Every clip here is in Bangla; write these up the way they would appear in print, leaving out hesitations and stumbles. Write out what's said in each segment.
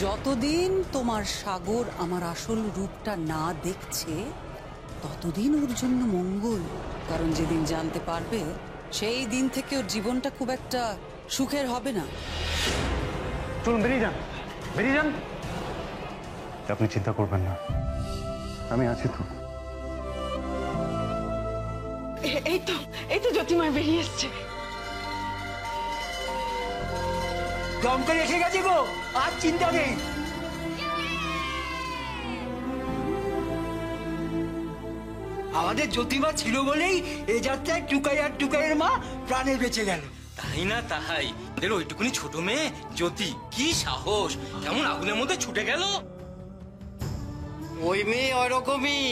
যতদিন তোমার সাগর আমার আসল রূপটা না দেখছে ততদিন ওর জন্য মঙ্গল। কারণ যেদিন জানতে পারবে সেই দিন থেকে ওর জীবনটা খুব একটা সুখের হবে না। চলুন বেরিয়ে যান, বেরিয়ে যান। আপনি চিন্তা করবেন না, আমি আছি তো। এই তো জ্যোতিমা বেরিয়ে এসছে। দমকল এসে গেছে গো, আর চিন্তা নেই। আমাদের জ্যোতিমা ছিল বলেই এ যাত্রায় টুকাই আর টুকাইয়ের মা প্রাণে বেঁচে গেল। তাই না তাই, ওদের ওইটুকুনি ছোট মেয়ে জ্যোতি কি সাহস, কেমন আগুনের মধ্যে ছুটে গেল। ওই মেয়ে ওরকমই,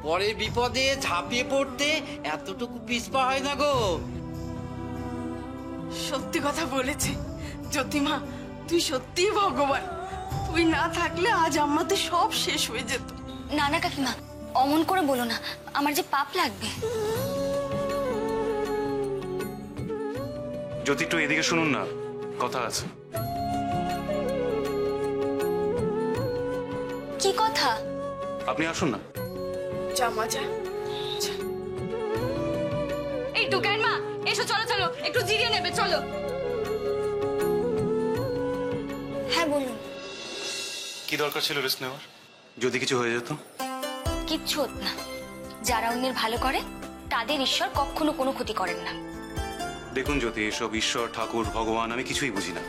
পরে বিপদে ঝাঁপিয়ে পড়তে এতটুকু পিছপা হয় না গো। সত্যি কথা বলেছে জ্যোতিমা, তুই সত্যিই ভগবান। তুই না থাকলে আজ আমাদের সব শেষ হয়ে যেত। না না কাকিমা, অমন করে বলো না, আমার যে পাপ লাগবে। জ্যোতি একটু এদিকে শুনুন না, কথা আছে। কি কথা? আপনি আসুন না। জামা যা। এই টুকাইয়ের মা, এসো, চলো চলো, একটু জিরিয়ে নেবে, চলো। হ্যাঁ বলুন। কি দরকার ছিল রিস্ক নেওয়ার? যদি কিছু হয়ে যেত? কিচ্ছু হতো না। যারা অন্যের ভালো করে তাদের ঈশ্বর কখনো কোনো ক্ষতি করেন না। দেখুন জ্যোতি, এসব ঈশ্বর ঠাকুর ভগবান আমি কিছুই বুঝি না।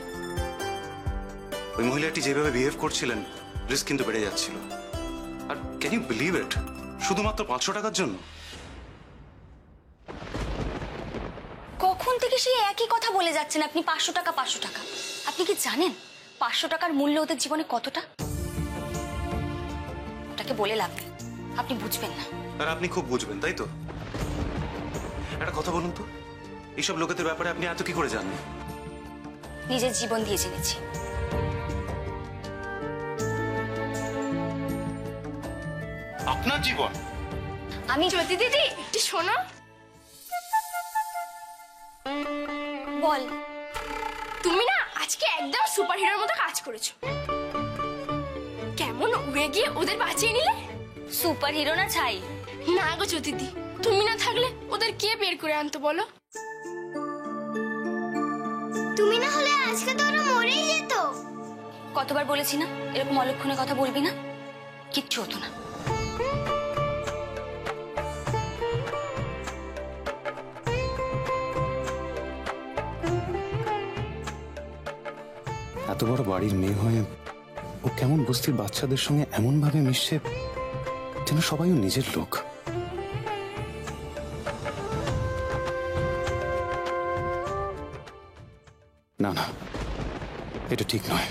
ওই মহিলাটি যেভাবে বিহেভ করছিলেন, রিস্ক কিন্তু বেড়ে যাচ্ছিল। আর ক্যান ইউ বিলিভ ইট, শুধুমাত্র 500 টাকার জন্য? কখন থেকে সেই একই কথা বলে যাচ্ছেন আপনি, 500 টাকা 500 টাকা। আপনি কি জানেন 500 টাকার মূল্য ওদের জীবনে কতটা? ওটাকে বলে লাভ নেই, আপনি বুঝবেন না। আর আপনি খুব বুঝবেন, তাই তো? একটা কথা বলুন তো, এইসব লোকেদের ব্যাপারে আপনি এত কি করে জানেন? নিজের জীবন দিয়ে জেনেছি। আপনার জীবন? আমি জ্যোতি দিদি একটু শোনো। বল। তুমি না আজকে একদম সুপার হিরোর মতো কাজ করেছো। কেমন উড়ে গিয়ে ওদের বাঁচিয়ে নিলে। সুপার হিরো না ছাই? না গো জ্যোতি দি, তুমি না থাকলে ওদের কে বের করে আনতো বলো? তুমি না হলে আজকে তো ওরা মরেই যেত। কতবার বলেছি না এরকম অলক্ষণে কথা বলবি না, কিচ্ছু হতো না। এত বড় বাড়ির মেয়ে হয়ে ও কেমন বস্তির বাচ্চাদের সঙ্গে এমন ভাবে মিশছে যেন সবাই ও নিজের লোক। না না, এটা ঠিক নয়।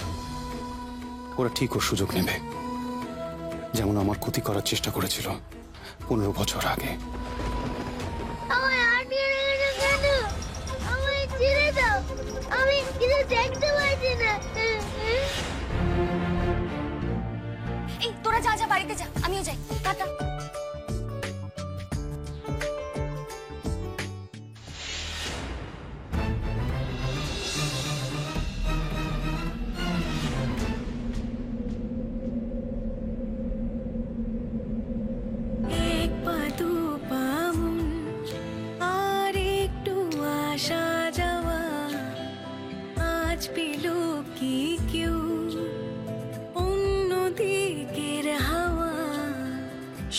ওরা ঠিক ওর সুযোগ নেবে, যেমন আমার ক্ষতি করার চেষ্টা করেছিল 15 বছর আগে। আমি কিছু দেখতে পাচ্ছি না। এই তোরা যা যা, বাড়িতে যা, আমিও যাই, টাটা।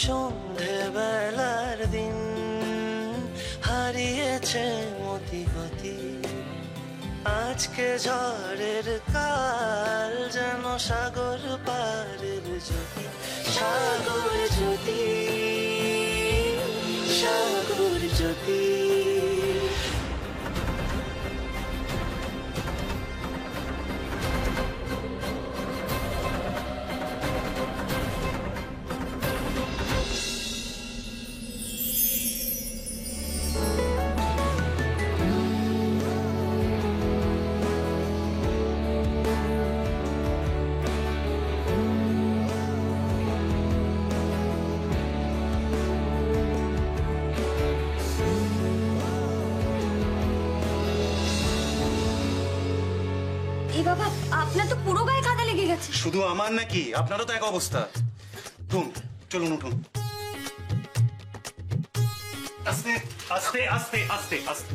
সন্ধেবেলার দিন হারিয়েছে মতি গতি, আজকে ঝড়ের কাল যেন সাগর পারের জ্যোতি। সাগর জ্যোতি, সাগর জ্যোতি। এই বাবা, আপনার তো পুরো গায়ে কাদা লেগে গেছে। শুধু আমার নাকি, আপনারও তো এক অবস্থা। উঠুন, চলুন উঠুন। আস্তে আস্তে আস্তে আস্তে আস্তে।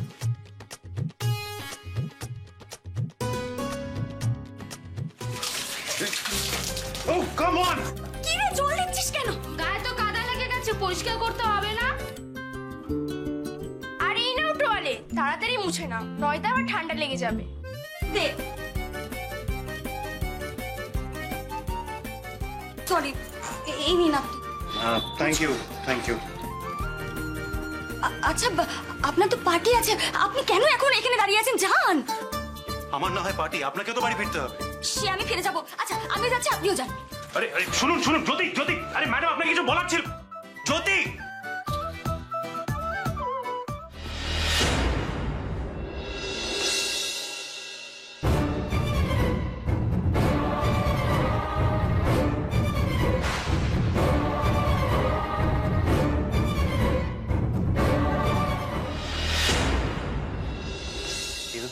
Oh, come on! কি রে, জল দিচ্ছিস কেন? গায়ে তো কাদা লেগে গেছে, পরিষ্কার করতে হবে না? আর এই নাও টোয়ালে, তাড়াতাড়ি মুছে নাও, নয়তো আবার ঠান্ডা লেগে যাবে। দে। সরি, এই নিন আপনি। Thank you, thank you. আচ্ছা, আপনার তো পার্টি আছে, আপনি কেন এখন এখানে দাঁড়িয়ে আছেন? যান। আমার না হয় পার্টি, আপনাকে তো বাড়ি ফিরতে হবে। সে আমি ফিরে যাবো। আচ্ছা, আমি যাচ্ছি, আপনিও যান। আরে আরে শুনুন শুনুন, জ্যোতি জ্যোতি, আরে ম্যাডাম আপনাকে কিছু বলার ছিল। জ্যোতি,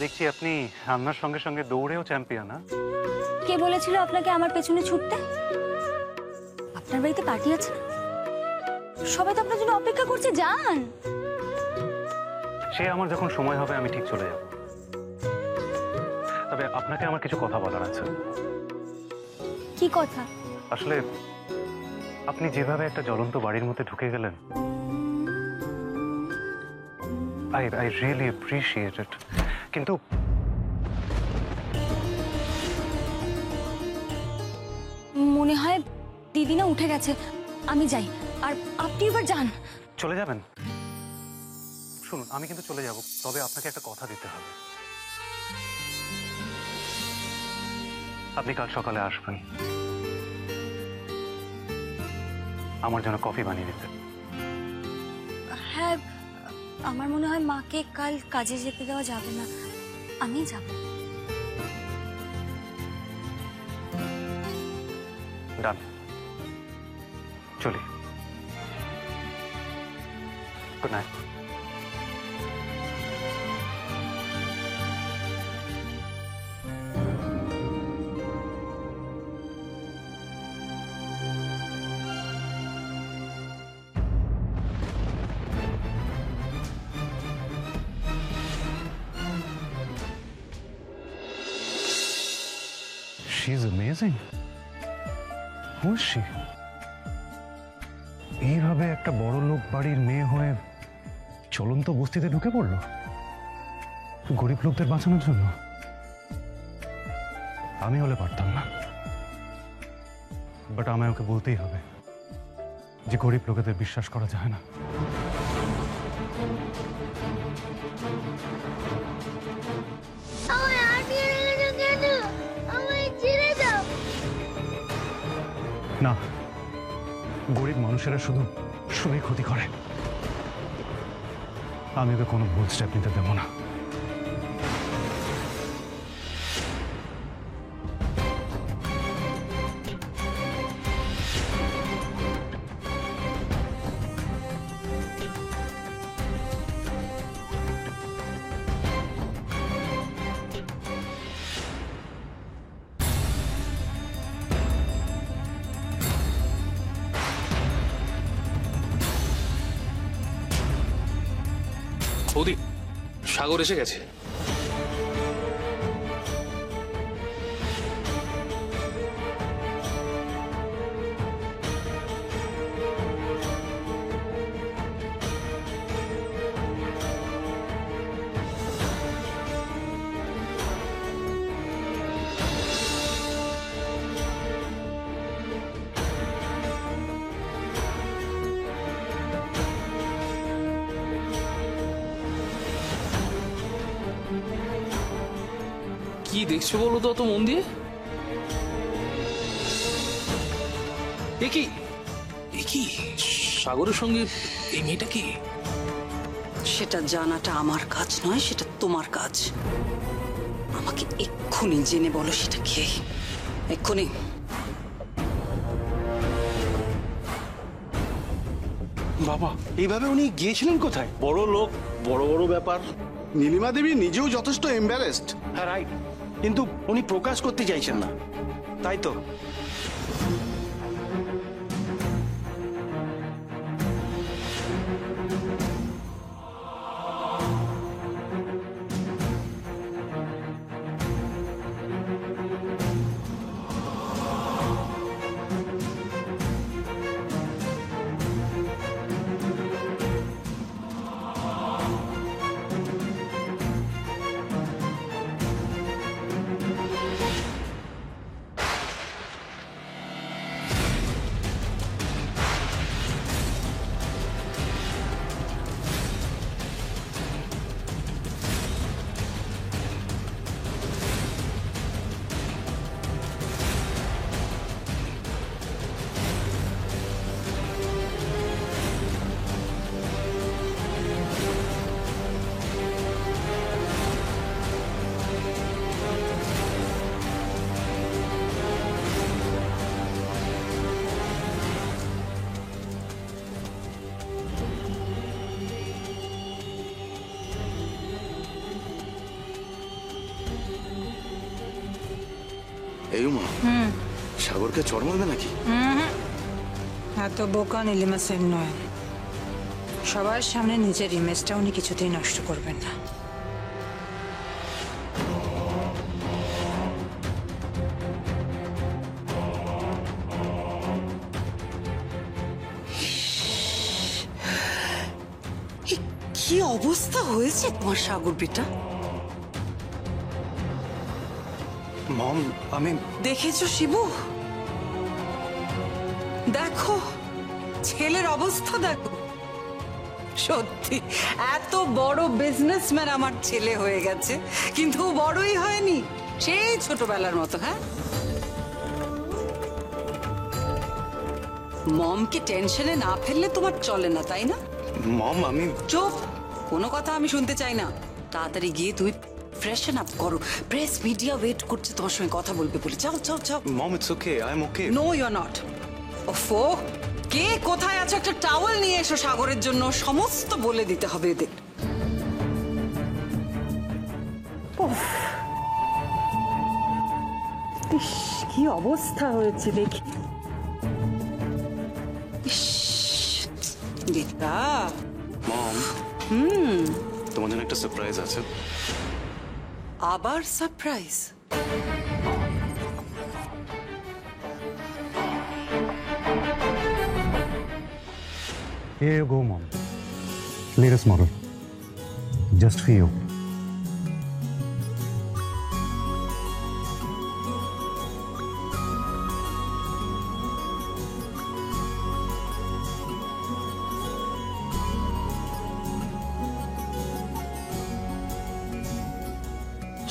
দেখছি আপনি রান্নার সঙ্গে সঙ্গে দৌড়েও চ্যাম্পিয়ন। কে বলেছিল আপনাকে আমার পেছনে ছুটতে? আপনার বাড়িতে পার্টি আছে, সবাই তো আপনার জন্য অপেক্ষা করছে। যান। সে আমার যখন সময় হবে আমি ঠিক চলে যাব। তবে আপনাকে আমার কিছু কথা বলার আছে। কি কথা? আসলে আপনি যেভাবে একটা জ্বলন্ত বাড়ির মধ্যে ঢুকে গেলেন, I really appreciate it. কিন্তু মনে হয় দিদি না উঠে গেছে, আমি যাই। আর আপনি এবার যান। চলে যাবেন? শুনুন, আমি কিন্তু চলে যাব, তবে আপনাকে একটা কথা দিতে হবে। আপনি কাল সকালে আসবেন, আমার জন্য কফি বানিয়ে দিতে। হ্যাঁ, আমার মনে হয় মাকে কাল কাজে যেতে দেওয়া যাবে না, আমি যাব। ডান, চলি। Good night. She's amazing. Who is she? এইভাবে একটা বড় লোক বাড়ির মেয়ে হয়ে চলন্ত বস্তিতে ঢুকে পড়লো গরিব লোকদের বাঁচানোর জন্য। আমি হলে পারতাম না, বাট আমায় ওকে বলতেই হবে যে গরিব লোকেদের বিশ্বাস করা যায় না। না, গরিব মানুষেরা শুধু শুধুই ক্ষতি করে। আমি ওকে কোনো ভুল স্টেপ নিতে দেব না। বৌদি, সাগর এসে গেছে। কি দেখছো বলো তো অত মন দিয়ে? একই সাগরের সঙ্গে এই মেয়েটা কি? সেটা জানাটা আমার কাজ নয়, সেটা তোমার কাজ। আমাকে এক্ষুনি জেনে বলো সেটা কে, এক্ষুনি। বাবা, এইভাবে উনি গিয়েছিলেন কোথায়? বড় লোক, বড় বড় ব্যাপার। নীলিমা দেবী নিজেও যথেষ্ট এম্বারেসড। হ্যাঁ রাইট, কিন্তু উনি প্রকাশ করতে চাইছেন না, তাই তো? এই মা, সাগরকে চড় মারবে নাকি? এত বোকা নীলিমা সেন নয়। সবার সামনে নিজের ইমেজটা উনি কিছুতেই নষ্ট করবেন না। কি অবস্থা হয়েছে তোমার সাগর বেটা? মম, আমি দেখেছো শিবু? দেখো ছেলের অবস্থা দেখো। সত্যি এত বড় বিজনেসম্যান আমার ছেলে হয়ে গেছে, কিন্তু ও বড়ই হয়নি, সেই ছোটবেলার মতো। হ্যাঁ, মমকে টেনশনে না ফেললে তোমার চলে না, তাই না? মম, আমি চুপ, কোনো কথা আমি শুনতে চাই না। তাড়াতাড়ি গিয়ে তুই ফ্রেশন আপ করো, প্রেস মিডিয়া ওয়েট করছে তোমার সঙ্গে কথা বলবে বলে। যাও যাও যাও। Mom, it's okay, I am okay. No you are not. ওফো, কে কোথায় আছো? একটা টাওয়েল নিয়ে এসো সাগরের জন্য, সমস্ত বলে দিতে হবে এদের। কি অবস্থা হয়েছে দেখি। বেটা, মম, তোমার জন্য একটা সারপ্রাইজ আছে। আবার surprise? Here you go, Mom. Latest model. Just for you.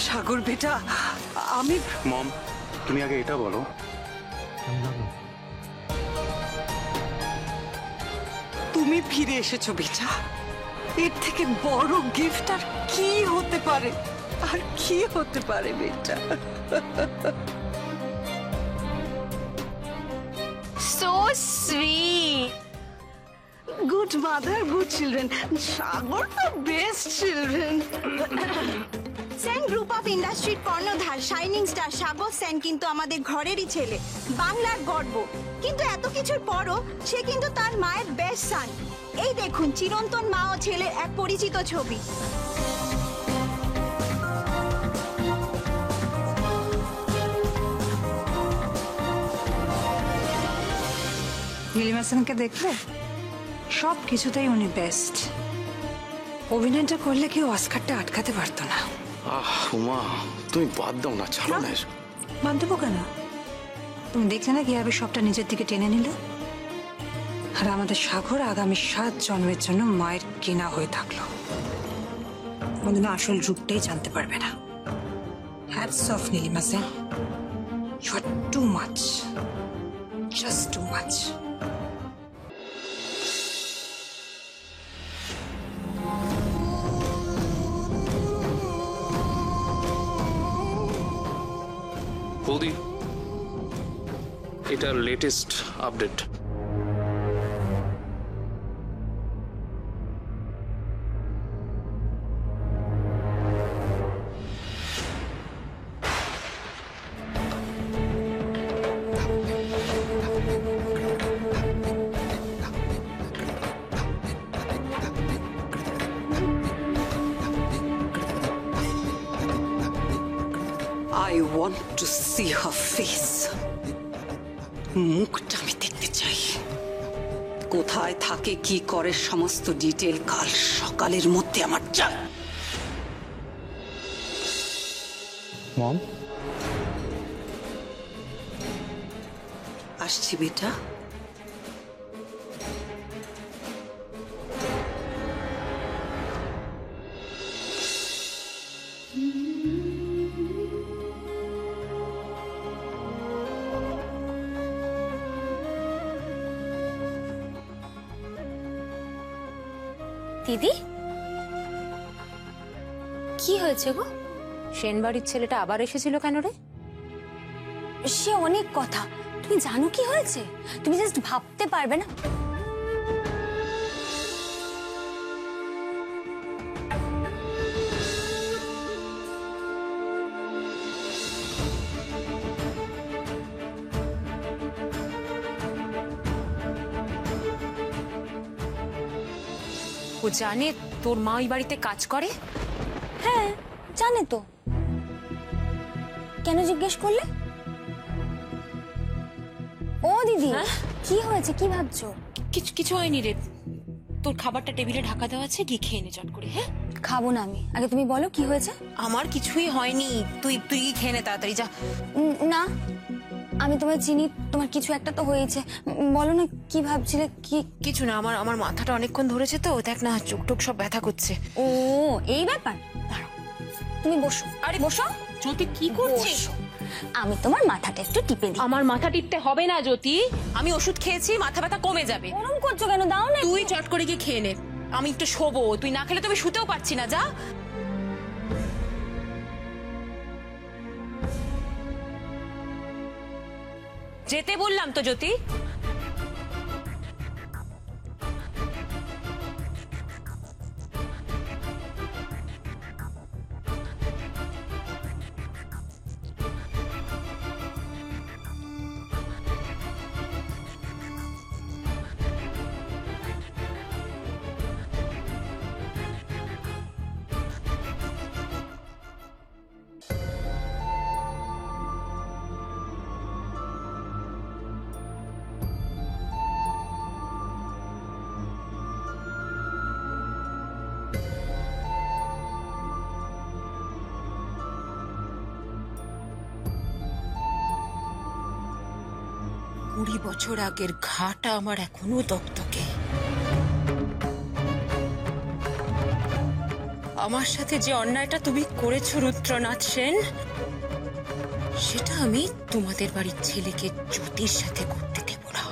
সাগর বেটা, আমি মম, তুমি আগে এটা বলো, তুমি ফিরে এসেছো বেটা। এর থেকে বড় গিফট আর কি হতে পারে? আর কি হতে পারে বেটা? So sweet, good mother, good children. সাগর তো best children. Sen group of ইন্ডাস্ট্রির কর্ণধার শাইনিং স্টার সাগর সেন কিন্তু আমাদের ঘরেরই ছেলে, বাংলার গর্ব। কিন্তু এত কিছুর পরও সে কিন্তু তার মায়ের বেস্ট সান। এই দেখুন চিরন্তন মা ও ছেলের এক পরিচিত ছবি। নীলিমা সেনকে দেখলে সব কিছুতেই উনি বেস্ট। অভিনয়টা করলে কেউ অস্কারটা আটকাতে পারতো না। উমা, তুমি বাদ দাও না, ছাড়ো না এসব। বাদ দেবো কেন? তুমি দেখলে না কিভাবে সবটা নিজের দিকে টেনে নিল। আর আমাদের সাগর আগামী 7 জন্মের জন্য মায়ের কেনা হয়ে থাকলো। কোনদিন আসল রূপটাই জানতে পারবে না। Hats off Nilima Sen, you are too much, just too much. বৌদি, এটার latest update. See her face. মুখটা আমি দেখতে চাই। কোথায় থাকে, কি করে, সমস্ত ডিটেল কাল সকালের মধ্যে আমার চাই। মম, আসছি বেটা। দিদি, কি হয়েছে গো? সেনবাড়ির ছেলেটা আবার এসেছিল কেন রে? সে অনেক কথা, তুমি জানো কি হয়েছে? তুমি জাস্ট ভাবতে পারবে না। ও জানে তোর মা ওই বাড়িতে কাজ করে? হ্যাঁ জানে তো। কেন জিজ্ঞেস করলে? ও দিদি, কি হয়েছে, কি ভাবছো? কিছু হয়নি রে। তোর খাবারটা টেবিলে ঢাকা দেওয়া আছে, গিয়ে খেয়ে নে চট করে। হ্যাঁ খাবো না আমি, আগে তুমি বলো কি হয়েছে। আমার কিছুই হয়নি, তুই খেয়ে নে তাড়াতাড়ি যা। না আমি তোমায় চিনি, তোমার কিছু একটা তো হয়েছে। বলো না কি ভাবছিলে। কি? কিছু না, আমার মাথাটা অনেকক্ষণ ধরেছে তো, দেখ না চোখ টোক সব ব্যথা করছে। ও এই ব্যাপার, দাঁড়াও তুমি বসো। আরে বসো। জ্যোতি কি করছিস? আমি তোমার মাথাটা একটু টিপে দিই। আমার মাথা টিপতে হবে না জ্যোতি, আমি ওষুধ খেয়েছি, মাথা ব্যথা কমে যাবে। গরম করছো কেন? দাও না। তুই চট করে গিয়ে খেয়ে নে, আমি একটু শোবো। তুই না খেলে তো আমি শুতেও পারছি না। যা। যেতে বললাম তো জ্যোতি। কুড়ি বছর আগের ঘাটা আমার এখনো দগদগে। আমার সাথে যে অন্যায়টা তুমি করেছো রুদ্রনাথ সেন, সেটা আমি তোমাদের বাড়ির ছেলেকে জ্যোতির সাথে করতে দেব না,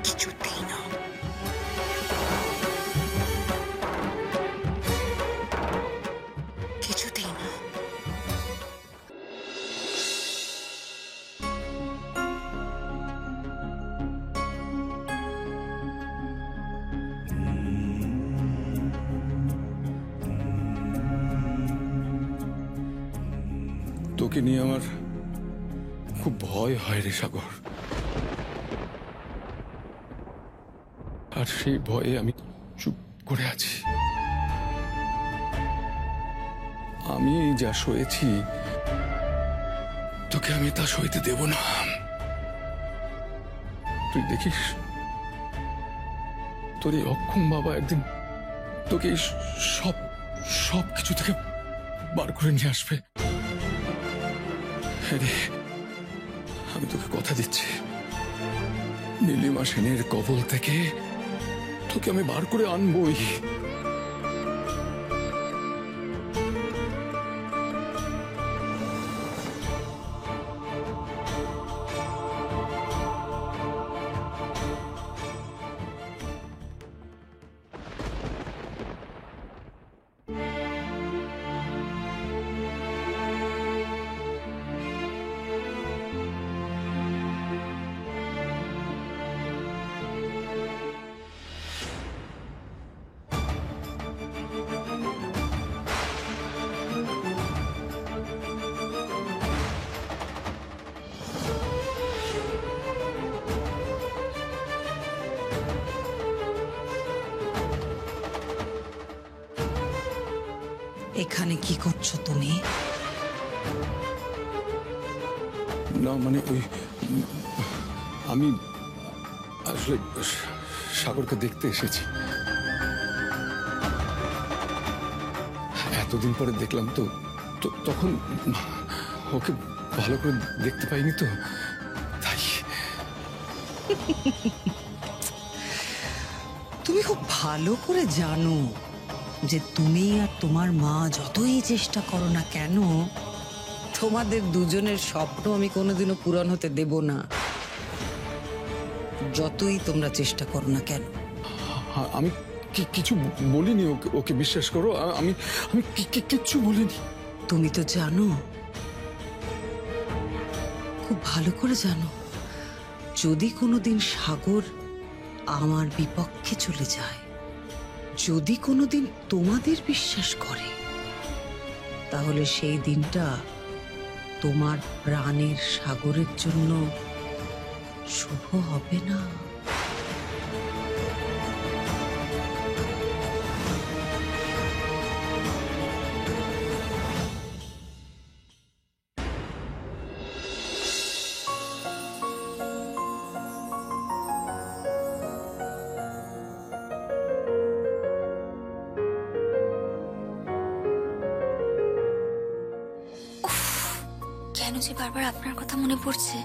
কিছুতেই না। কিছুতেই না। তোকে নিয়ে আমার খুব ভয় হয় রে সাগর, আর সেই ভয়ে আমি চুপ করে আছি। আমি যা সয়েছি তোকে আমি তা সইতে দেব না। তুই দেখিস তোর এই অক্ষম বাবা একদিন তোকে সব কিছু থেকে বার করে নিয়ে আসবে। আমি তোকে কথা দিচ্ছি, নীলিমা সেনের কবল থেকে তোকে আমি বার করে আনবই। এখানে কি করছো তুমি? না মানে ওই আমি আসলে সাগরকে দেখতে এসেছি। এতদিন পরে দেখলাম তো তখন ওকে ভালো করে দেখতে পাইনি তো তাই। তুমি খুব ভালো করে জানো যে তুমি আর তোমার মা যতই চেষ্টা করো না কেন, তোমাদের দুজনের স্বপ্ন আমি কোনোদিনও পূরণ হতে দেব না, যতই তোমরা চেষ্টা করো না কেন। আমি কিছু বলিনি ওকে, ওকে বিশ্বাস করো। আমি আমি কিচ্ছু বলিনি। তুমি তো জানো, খুব ভালো করে জানো, যদি কোনোদিন সাগর আমার বিপক্ষে চলে যায়, যদি কোনোদিন তোমাদের বিশ্বাস করে, তাহলে সেই দিনটা তোমার প্রাণের সাগরের জন্য শুভ হবে না। কেন যে বারবার আপনার কথা মনে পড়ছে।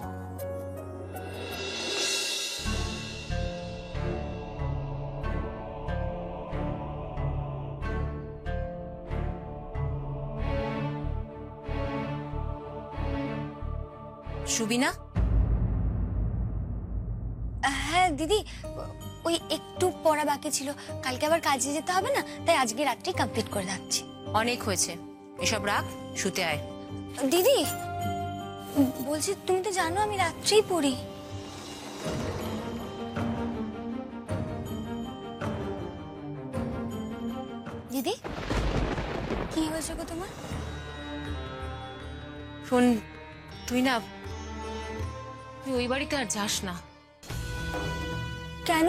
সুবিনা? হ্যাঁ দিদি, ওই একটু পড়া বাকি ছিল, কালকে আবার কাজে যেতে হবে না, তাই আজকে রাত্রি কমপ্লিট করে যাচ্ছি। অনেক হয়েছে, এসব রাখ, শুতে আয়। দিদি বলছি, তুমি তো জানো আমি রাত্রেই পড়ি। দিদি কি হয়েছে গো তোমার? শোন, তুই না, তুই ওই বাড়িতে আর যাস না। কেন?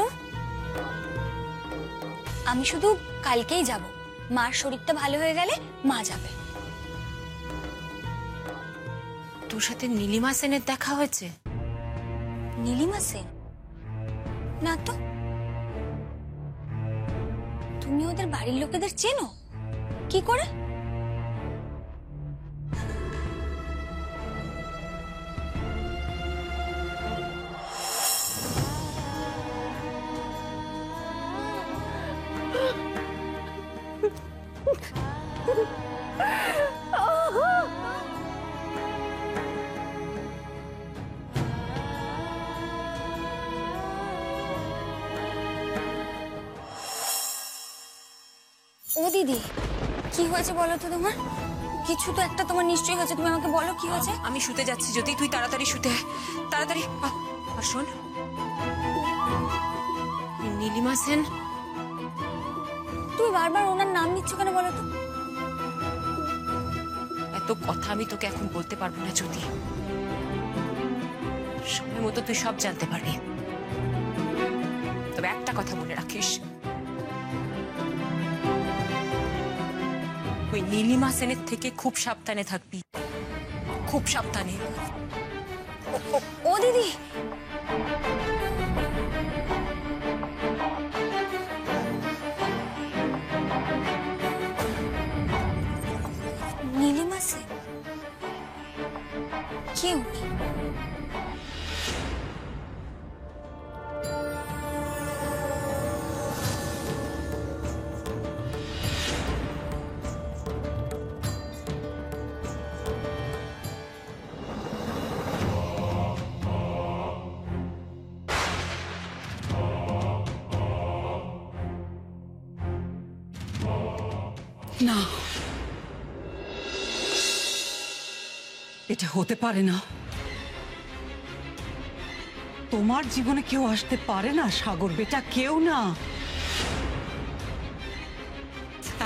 আমি শুধু কালকেই যাব, মার শরীরটা ভালো হয়ে গেলে মা যাবে। তোর সাথে নীলিমা সেনের দেখা হয়েছে? নীলিমা সেন? না তো। তুমি ওদের বাড়ির লোকেদের চেনো? কি করে? ও দিদি, কি হয়েছে বলো তো তোমার? কিছু তো একটা তোমার নিশ্চয়ই হয়েছে, তুমি আমাকে বলো কি হয়েছে। আমি শুতে যাচ্ছি, যদি তুই তাড়াতাড়ি শুতে আয়, তাড়াতাড়ি। আর শোন, নীলিমা সেন, তুমি বারবার ওনার নাম নিচ্ছ কেন বলো তো? এত কথা আমি তোকে এখন বলতে পারবো না জ্যোতি, সময় মতো তুই সব জানতে পারবি। তবে একটা কথা মনে রাখিস, ওই নীলিমা সেনের থেকে খুব সাবধানে থাকবি, খুব সাবধানে। ও দিদি, নীলিমা সেন কে উনি? না, এটা হতে পারে না। তোমার জীবনে কেউ আসতে পারে না সাগর বেটা, কেউ না।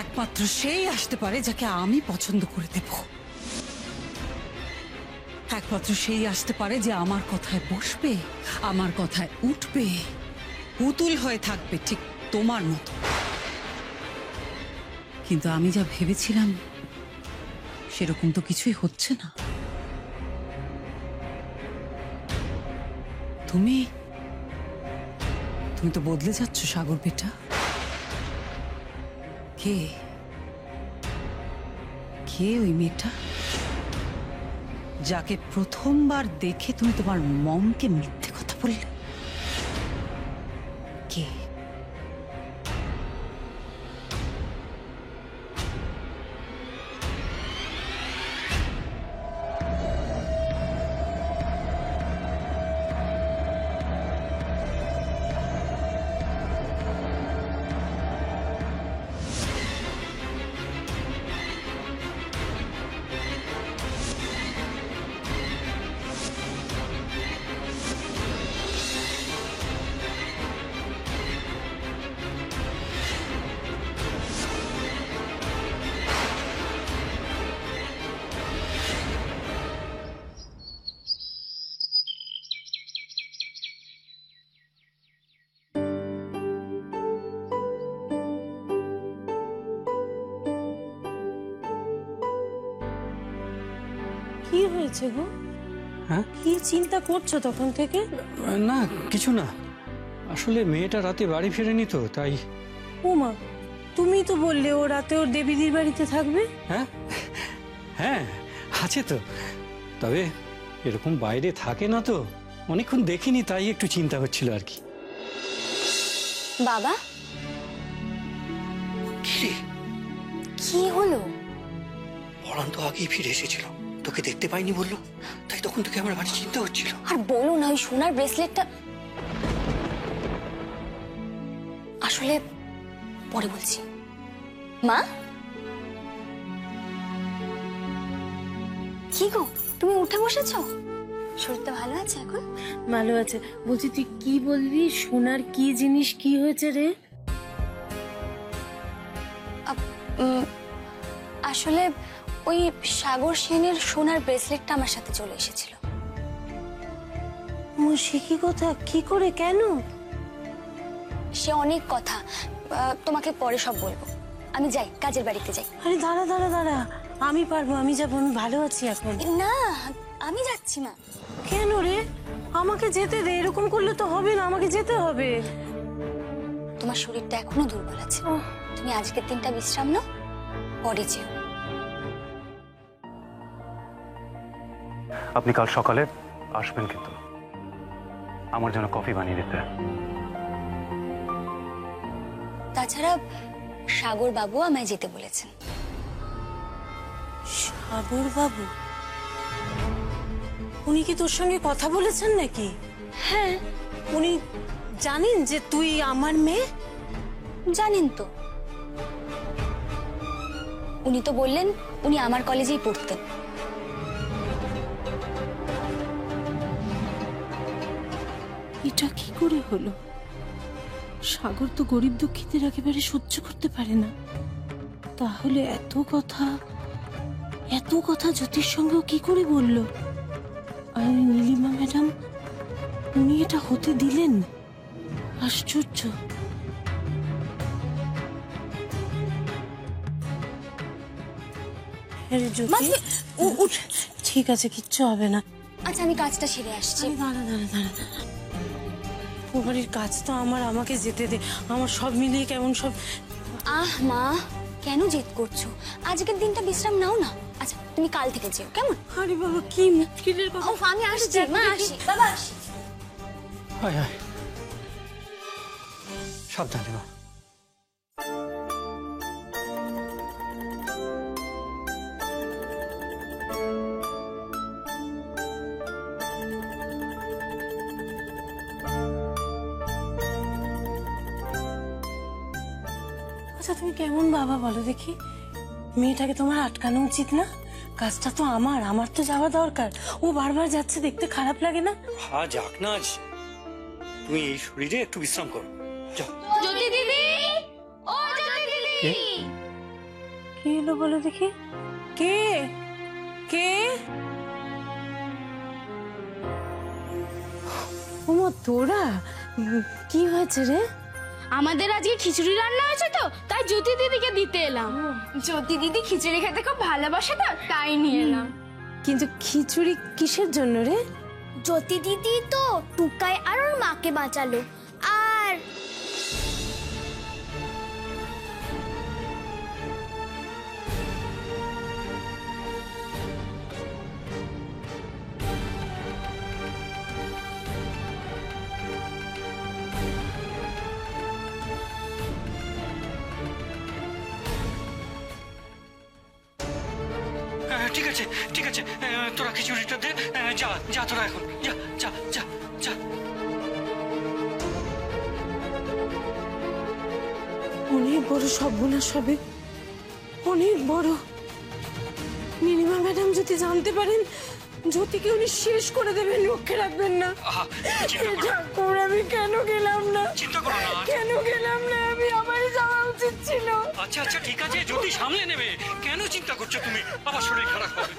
একমাত্র সেই আসতে পারে যাকে আমি পছন্দ করে দেব। একমাত্র সেই আসতে পারে যে আমার কথায় বসবে, আমার কথায় উঠবে, পুতুল হয়ে থাকবে ঠিক তোমার মতো। কিন্তু আমি যা ভেবেছিলাম সেরকম তো কিছুই হচ্ছে না। তুমি তুমি তো বদলে যাচ্ছ সাগর বেটা। কে কে ওই মেয়েটা যাকে প্রথমবার দেখে তুমি তোমার মমকে মিথ্যে কথা বললে? কে? কি হয়েছে গো? হ্যাঁ, কি চিন্তা করছো তখন থেকে? না কিছু না, আসলে মেয়েটা রাতে বাড়ি ফেরেনি তো তাই। ওমা, তুমি তো বললে ও রাতে ওর দেবীদির বাড়িতে থাকবে। হ্যাঁ হ্যাঁ আছে তো, তবে এরকম বাইরে থাকে না তো, অনেকক্ষণ দেখিনি তাই একটু চিন্তা হচ্ছিল আর কি। বাবা, কি কি হলো? পরান তো আগেই ফিরে এসেছিল, তোকে দেখতে পাইনি বললো, তাই তখন তোকে আমার বাড়ি চিন্তা হচ্ছিল। আর বলো না, ওই সোনার ব্রেসলেটটা আসলে পরে বলছি। মা, কি গো তুমি উঠে বসেছো? শরীরটা ভালো আছে এখন? ভালো আছে। বলছি তুই কি বলবি, সোনার কি জিনিস কি হয়েছে রে? আসলে ওই সাগর সেনের সোনার ব্রেসলেটটা আমার সাথে চলে এসেছিল। সে কি কথা, কি করে, কেন? সে অনেক কথা, তোমাকে পরে সব বলবো। আমি যাই, কাজের বাড়িতে যাই। আরে দাঁড়া দাঁড়া দাঁড়া, আমি পারবো, আমি যাবো, আমি ভালো আছি এখন। না, আমি যাচ্ছি মা। কেন রে? আমাকে যেতে দে, এরকম করলে তো হবে না, আমাকে যেতে হবে। তোমার শরীরটা এখনো দুর্বল আছে, তুমি আজকের দিনটা বিশ্রাম নাও, পরে যেও। আপনি কাল সকালে আসবেন কিন্তু আমার জন্য কফি বানিয়ে দিতে। তাছাড়া সাগর বাবু আমায় যেতে বলেছেন। সাগর বাবু? উনি কি তোর সঙ্গে কথা বলেছেন নাকি? হ্যাঁ। উনি জানেন যে তুই আমার মেয়ে? জানেন তো, উনি তো বললেন উনি আমার কলেজেই পড়তেন। এটা কি করে হলো? সাগর তো গরিব দুঃখীদের একেবারে সহ্য করতে পারে না, তাহলে এত কথা জ্যোতির সঙ্গেও কি করে বলল? আর নীলিমা ম্যাডাম, উনি এটা হতে দিলেন? আশ্চর্য। ঠিক আছে, কিচ্ছু হবে না। আচ্ছা, আমি কাজটা সেরে আসছি। দাঁড়া দাঁড়া দাঁড়া, বাড়ির কাজ তো আমার, আমাকে যেতে দে। আমার সব মিলিয়ে কেমন সব। মা, কেন জেদ করছো? আজকের দিনটা বিশ্রাম নাও না। আচ্ছা, তুমি কাল থেকে যেও, কেমন? আরে বাবা, কি মুশকিলের কথা। আমি আসছি মা, আসি। বাবা আসি। হায় হায়, সাবধানে মা। আচ্ছা, তুমি কেমন বাবা বলো দেখি? মেয়েটাকে তোমার আটকানো উচিত না? কাজটা তো আমার তো যাওয়া দরকার। ও বারবার যাচ্ছে, দেখতে খারাপ লাগে না? হ্যাঁ, যাক না, আজ তুমি এই শরীরে একটু বিশ্রাম করো, যাও। জ্যোতি দিদি, ও জ্যোতি দিদি। কি হলো বলো দেখি? কে কে? ওমা, তোরা? কি হয়েছে রে? আমাদের আজকে খিচুড়ি রান্না হয়েছে তো, তাই জ্যোতি দিদিকে দিতে এলাম। জ্যোতি দিদি খিচুড়ি খেতে খুব ভালোবাসে তো, তাই নিয়ে এলাম। কিন্তু খিচুড়ি কিসের জন্য রে? জ্যোতি দিদি তো টুকাই আর ওর মাকে বাঁচালো। আর ঠিক আছে ঠিক আছে, তোরা খিচুড়িটা দে, যা যা তোরা এখন, যা যা যা যা। অনেক বড় সর্বনাশ হবে, অনেক বড়। নীলিমা ম্যাডাম যদি জানতে পারেন, জ্যোতিকে উনি শেষ করে দেবেন, রক্ষে রাখবেন না। ঠাকুর, আমি কেন গেলাম না? চিন্তা করো না। কেন গেলাম না? আমি আমারই যাওয়া উচিত ছিল। আচ্ছা আচ্ছা ঠিক আছে, জ্যোতি সামলে নেবে। কেন চিন্তা করছো তুমি? আবার শরীর খারাপ হবে।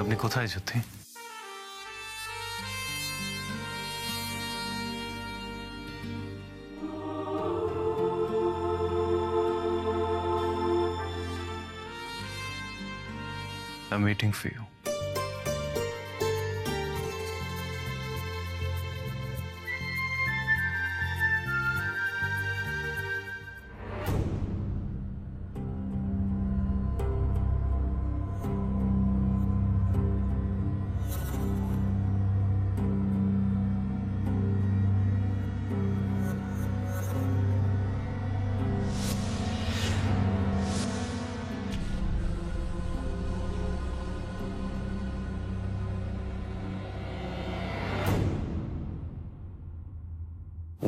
আপনি কোথায় জ্যোতি? I'm waiting for you.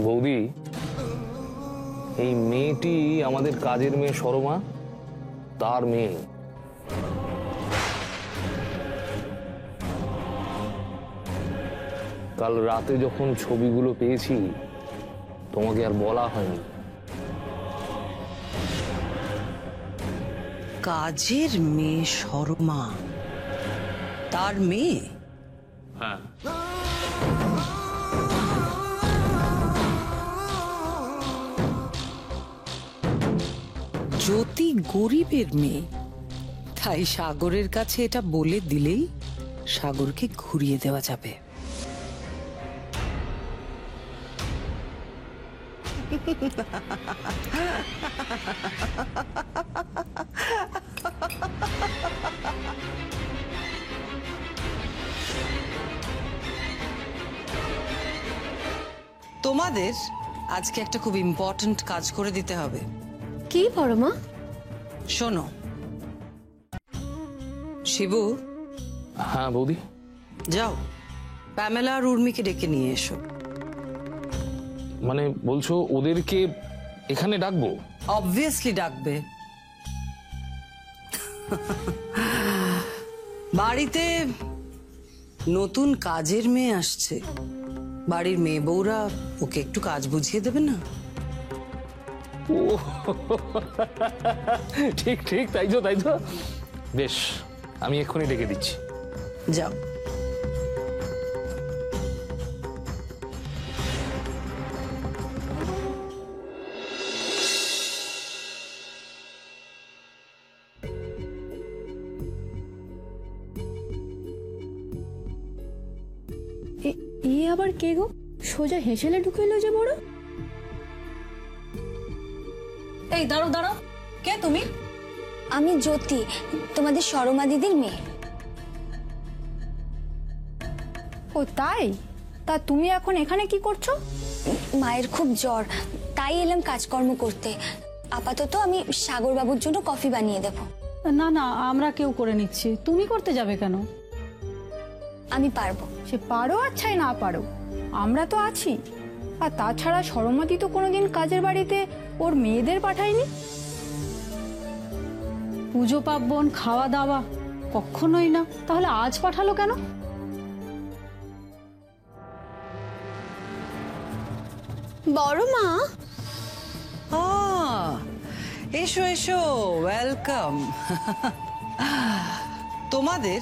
বৌদি, এই মেয়েটি আমাদের কাজের মেয়ে সরমা, তার মেয়ে। কাল রাতে যখন ছবিগুলো পেয়েছি তোমাকে আর বলা হয়নি। কাজের মেয়ে শর্মা, তার মেয়ে? হ্যাঁ। জ্যোতি গরিবের মেয়ে, তাই সাগরের কাছে এটা বলে দিলেই সাগরকে ঘুরিয়ে দেওয়া যাবে। তোমাদের আজকে একটা খুব ইম্পর্ট্যান্ট কাজ করে দিতে হবে। কি বড় মা? শোনো শিবু। হ্যাঁ বৌদি। যাও প্যামেলা আর উর্মিকে ডেকে নিয়ে এসো। মানে বলছো ওদেরকে এখানে ডাকবো? অবভিয়াসলি ডাকবে। বাড়িতে নতুন কাজের মেয়ে আসছে, বাড়ির মেয়ে বউরা ওকে একটু কাজ বুঝিয়ে দেবে না? ও ঠিক ঠিক, তাই তো তাই তো। বেশ, আমি এক্ষুনি ডেকে দিচ্ছি। যাও। এ আবার কে গো? সোজা হেসেলে ঢুকে এলো যে বড়। এই দাঁড়াও দাঁড়াও, কে তুমি? আমি জ্যোতি, তোমাদের শর্মা দিদির মেয়ে। ও তাই? তা তুমি এখন এখানে কি করছো? মায়ের খুব জ্বর, তাই এলাম কাজকর্ম করতে। আপাতত আমি সাগর বাবুর জন্য কফি বানিয়ে দেব। না না, আমরা কেউ করে নিচ্ছি, তুমি করতে যাবে কেন? আমি পারবো। সে পারো আর ছাই না পারো, আমরা তো আছি। আর তাছাড়া শর্মাদি তো কোনোদিন কাজের বাড়িতে ওর মেয়েদের পাঠায়নি। পুজো পার্বণ, খাওয়া দাওয়া কখনোই না। তাহলে আজ পাঠালো কেন? বড় মা, এসো এসো, ওয়েলকাম। তোমাদের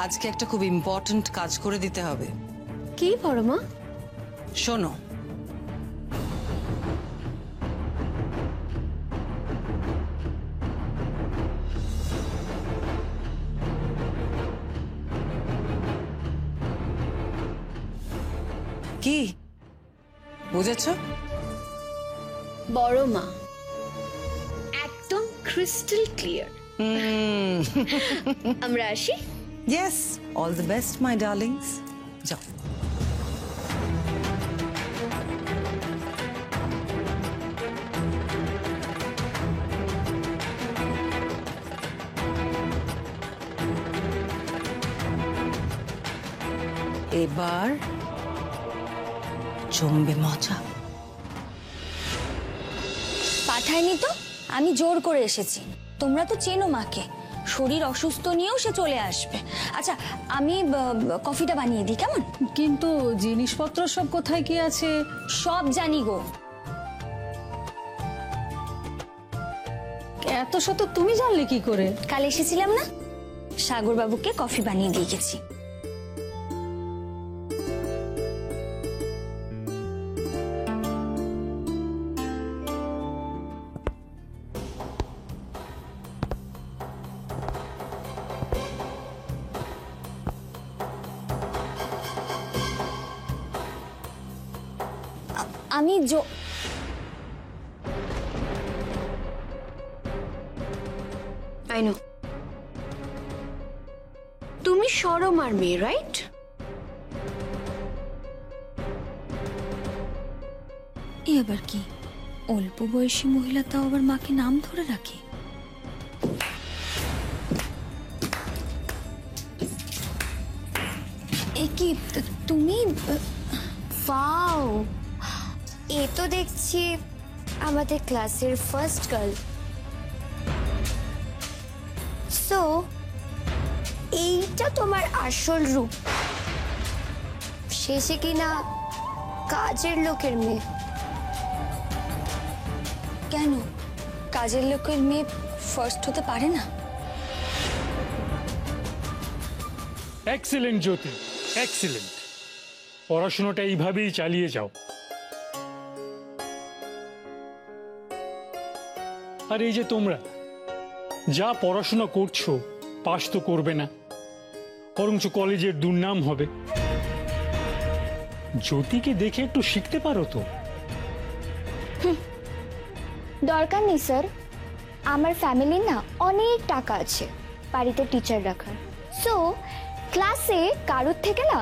আজকে একটা খুব ইম্পর্ট্যান্ট কাজ করে দিতে হবে। কি বড় মা? শোনো, কি বুঝেছো? বড় মা, একদম ক্রিস্টাল ক্লিয়ার। আমরা আসি? Yes, all the best my darlings. যাও। এবার জমবে মজা। পাঠায়নি তো, আমি জোর করে এসেছি। তোমরা তো চেনো মাকে, শরীর অসুস্থ নিয়েও সে চলে আসবে। আচ্ছা, আমি কফিটা বানিয়ে দিই, কেমন? কিন্তু জিনিসপত্র সব কোথায় কি আছে? সব জানি গো। এত শত তুমি জানলে কি করে? কাল এসেছিলাম না, সাগর বাবুকে কফি বানিয়ে দিয়ে গেছি। আমি আই নো তুমি সরমার মেয়ে, রাইট? এবার কি অল্প বয়সী মহিলা তাও আবার মাকে নাম ধরে রাখে? এ কি তুমি? ওয়াও, এ তো দেখছি আমাদের ক্লাসের ফার্স্ট গার্ল। সো এইটা তোমার আসল রূপ, শেষে কিনা কাজের লোকের মেয়ে। কেন কাজের লোকের মেয়ে ফার্স্ট হতে পারে না? এক্সিলেন্ট জ্যোতি, এক্সিলেন্ট। পড়াশোনাটা এইভাবেই চালিয়ে যাও। আর এই যে তোমরা যা পড়াশোনা করছো, পাস তো করবে না, বরঞ্চ কলেজের দুর্নাম হবে। জ্যোতিকে দেখে একটু শিখতে পারো তো। দরকার নেই স্যার, আমার ফ্যামিলির না অনেক টাকা আছে বাড়িতে টিচার রাখার। সো ক্লাসে কারোর থেকে না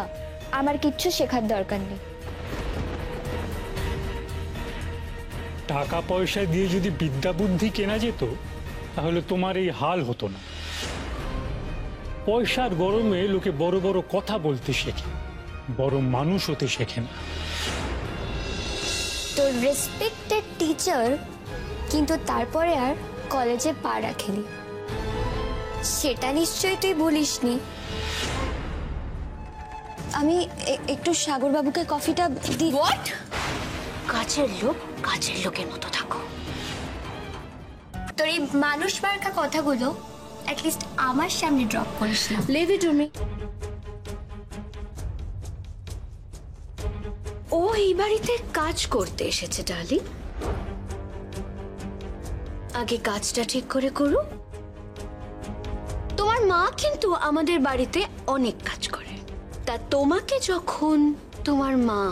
আমার কিচ্ছু শেখার দরকার নেই। টাকা পয়সা দিয়ে যদি বিদ্যা বুদ্ধি কেনা যেত তাহলে তোমার এই হাল হতো না। পয়সার গরমে লোকে বড় বড় কথা বলতে শেখে, বড় মানুষ হতে শেখে না। তো রেসপেক্টেড টিচার, কিন্তু তারপরে আর কলেজে পা রাখেনি, সেটা নিশ্চয়ই তুই বলিসনি। আমি একটু সাগর বাবুকে কফিটা দিই। হোয়াট? কাজের লোক কাজের লোকের মতো থাকো। তোর এই মানুষ মার্কা কথাগুলো অ্যাটলিস্ট আমার সামনে ড্রপ করিস না। Leave it to me. ও এই বাড়িতে কাজ করতে এসেছে ডার্লিং, আগে কাজটা ঠিক করে করো। তোমার মা কিন্তু আমাদের বাড়িতে অনেক কাজ করে, তা তোমাকে যখন তোমার মা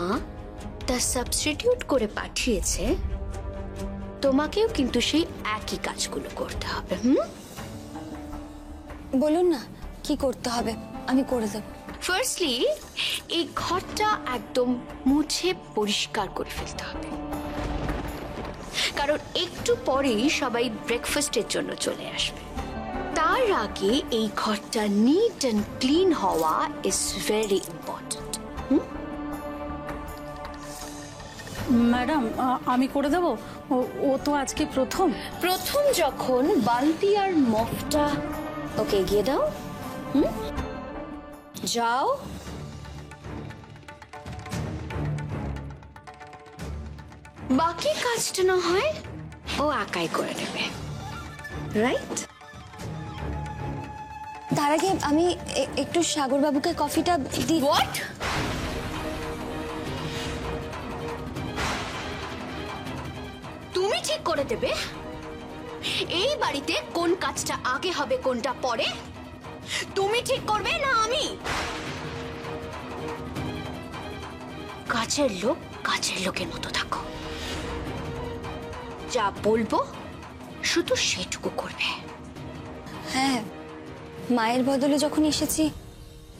তা সাবস্টিটিউট করে পাঠিয়েছে, তোমাকেও কিন্তু সেই একই কাজগুলো করতে হবে। বলুন না কি করতে হবে, আমি করে দেব। ফার্স্টলি এই ঘরটা একদম মুছে পরিষ্কার করে ফেলতে হবে, কারণ একটু পরেই সবাই ব্রেকফাস্টের জন্য চলে আসবে। তার আগে এই ঘরটা নিট অ্যান্ড ক্লিন হওয়া ইজ ভেরি ইম্পর্টেন্ট। ম্যাডাম, আমি করে দেব। ও তো আজকে প্রথম যখন বালতি আর মগটা ওকে এগিয়ে দাও, যাও। বাকি কাজটা না হয় ও একাই করে নেবে, রাইট? তার আগে আমি একটু সাগর বাবুকে কফিটা দিই। হোয়াট? তুমি ঠিক করে দেবে এই বাড়িতে কোন কাজটা আগে হবে কোনটা পরে? তুমি ঠিক করবে না আমি? কাজের লোক কাজের লোকের মতো থাকো, যা বলবো শুধু সেটুকু করবে। হ্যাঁ, মায়ের বদলে যখন এসেছি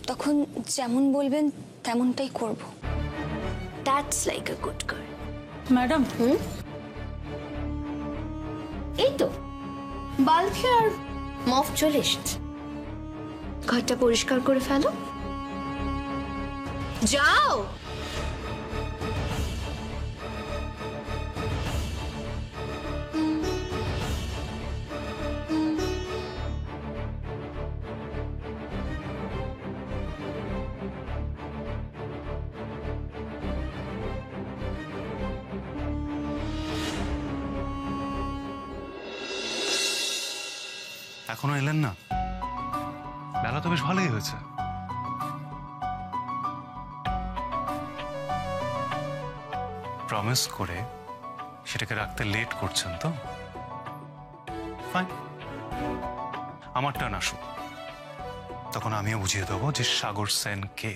তখন যেমন বলবেন তেমনটাই করব। That's like a good girl. Madam, এই তো বালতি আর মফ চলে এসেছে, ঘরটা পরিষ্কার করে ফেলো, যাও। এখনো এলেন না? বেলা তো বেশ ভালোই হয়েছে। প্রমিস করে সেটাকে রাখতে লেট করছেন তো? ফাইন, আমার টার্ন আসুক, তখন আমিও বুঝিয়ে দেবো যে সাগর সেন কে।